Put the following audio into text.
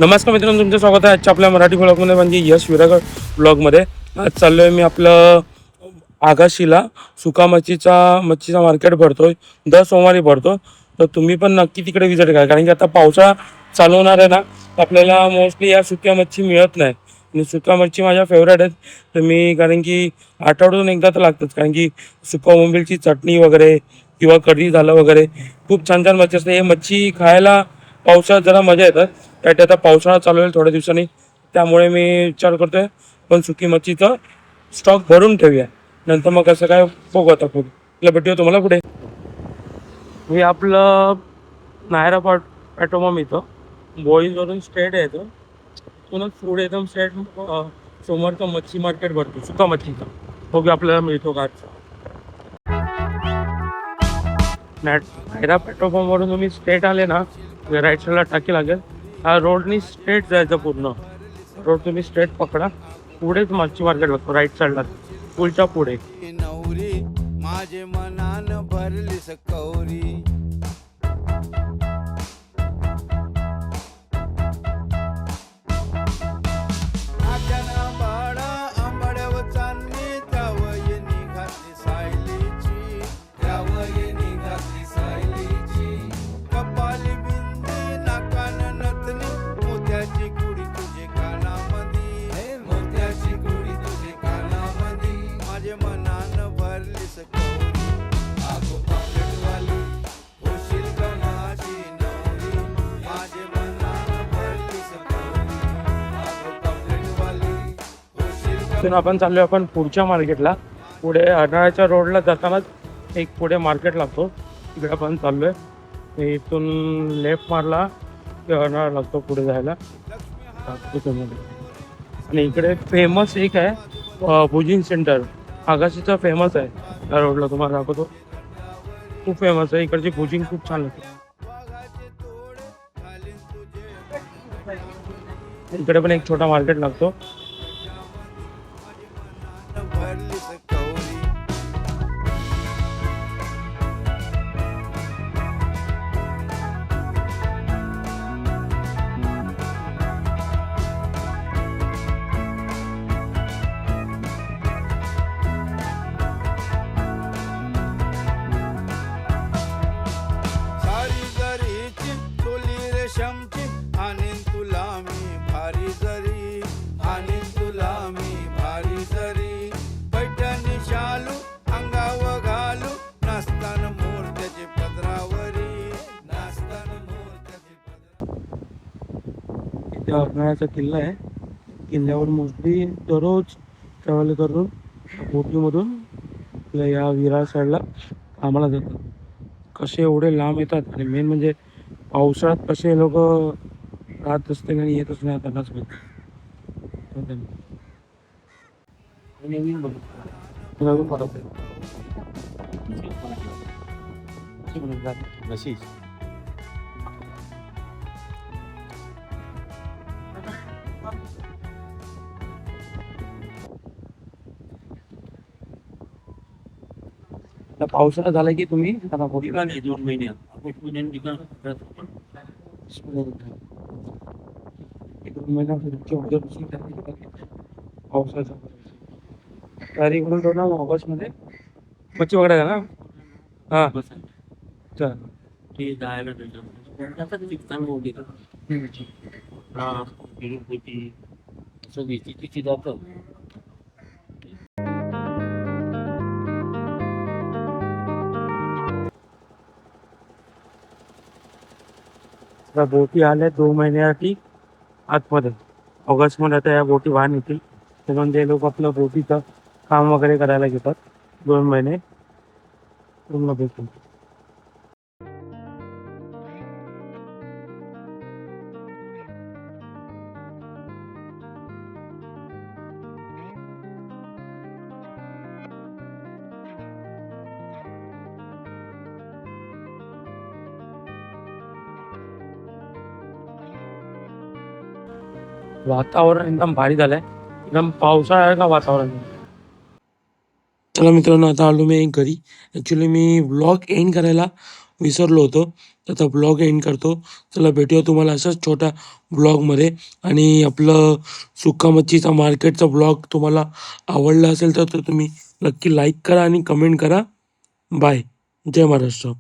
नमस्कार मित्रांनो, तुमचं स्वागत आहे आजच्या आपल्या मराठी ब्लॉगमध्ये म्हणजे यश विरागड ब्लॉगमध्ये. आज चाललो आहे मी आपलं आगाशीला. सुका मच्छीचा मार्केट भरतोय, दर सोमवारी भरतो. तर तुम्ही पण नक्की तिकडे विजिट करा, कारण की आता पावसाळा चालू होणार आहे ना, तर आपल्याला मोस्टली या सुक्या मच्छी मिळत नाही. आणि सुका मच्छी माझ्या फेवरेट आहेत. तर मी कारण की आठवड्यातून एकदा तर लागतंच, कारण की सुका बोंबीलची चटणी वगैरे किंवा कढी झालं वगैरे खूप छान छान मच्छी असते. हे मच्छी खायला पावसाळ्यात जरा मजा येतात. त्यात आता पावसाळा चालू होईल थोड्या दिवसांनी, त्यामुळे मी विचार करतोय पण सुकी मच्छीचा स्टॉक भरून ठेवूया. नंतर मग कसं काय बघू आता पुढे. आपलं भेटूया तुम्हाला पुढे. हे आपलं नायरा पेट्रोल पंप इथं बोईजवरून स्ट्रेट आहे. तिथूनच पुढे एकदम स्ट्रेट समोरचं मच्छी मार्केट भरतो सुका मच्छीचा. बघूया आपल्याला मिळतो का. नायरा पेट्रोल पंपवरून तुम्ही स्ट्रेट आले ना, राईट साईडला टाकी लागेल. हा रोडनी स्ट्रेट जायचं, पूर्ण रोड तुम्ही स्ट्रेट पकडा, पुढेच मच्छी मार्केट लागतो राईट साईडला, पुलच्या पुढे. नवरी माझे मनान भरली सकौरी आख्याना बाळा आंबड्याव चांदणी त्यावयनी घातली सायलीची त्यावयनी घातली सायलीची कपाली बिंदी नाकान नथनी मोत्याची गुढी तुझे कानामधी मोत्याची गुढी तुझे कानामधी माझे मनान भरली सकौरी आगो पापलेटवाली होशील गणाची नवरी माझे मनान भरली सकौरी आगो पापलेटवाली होशील इथून आपण चाललोय आपण पुढच्या मार्केटला. पुढे अर्नाळ्याच्या रोडला जातानाच एक पुढे मार्केट लागतो, तिकडे आपण चाललोय. इथून लेफ्ट मारला की अर्नाळा लागतो पुढे जायला. आणि इकडे फेमस एक आहे भुजिंग सेंटर, आगाशीचा फेमस आहे त्या रोडला, तुम्हाला दाखवतो. खूप फेमस आहे इकडची भुजिंग, खूप छान लागते. इकडे पण एक छोटा मार्केट लागतो. भरली सकौरी सारी जरीची चोली रेशमची आणीन तुला मी भारी जरी आणीन तुला मी भारी जरी पैठणी शालू अंगाव घालू नाचतान मूर्त्याचे पदरावरी नाचतान मूर्त्याचे पदरावरी. इथे अर्नाळ्याचा किल्ला आहे. किल्ल्यावर मोस्टली दररोज ट्रॅव्हल करून बोटीमधून आपल्या या विरार साईडला कामाला जातात. कसे एवढे लांब येतात, आणि मेन म्हणजे पावसाळ्यात कसे लोक राहत असते आणि येतच नाही त्यांनाच माहिती. पावसाळा झाला की तुम्ही आता बघितला नाही 2 महिन्यात 2 महिन्यात पावसाचा तारीख म्हणतो ना ऑगस्टमध्ये मच्छी पकडायला ना. हां चल ते जायला चांगलं होती हा तिरुपती सगळी तिथे जातं. त्या बोटी आल्या 2 महिन्यासाठी आतमध्ये. ऑगस्टमध्ये आता या बोटी वाहन येतील, ते म्हणजे लोक आपलं बोटीचं काम वगैरे करायला घेतात. 2 महिने पूर्ण भेटून. वातावरण एकदम भारी झालंय, एकदम पावसाळा का वातावरण. चला मित्रांनो, आता आलो मी घरी. ॲक्च्युली मी व्लॉग एंड करायला विसरलो होतो. तर आता ब्लॉग एंड करतो. चला भेटूया तुम्हाला अशाच छोट्या ब्लॉगमध्ये. आणि आपलं सुका मच्छीचा मार्केटचा ब्लॉग तुम्हाला आवडला असेल तर तो तुम्ही नक्की लाईक करा आणि कमेंट करा. बाय. जय महाराष्ट्र.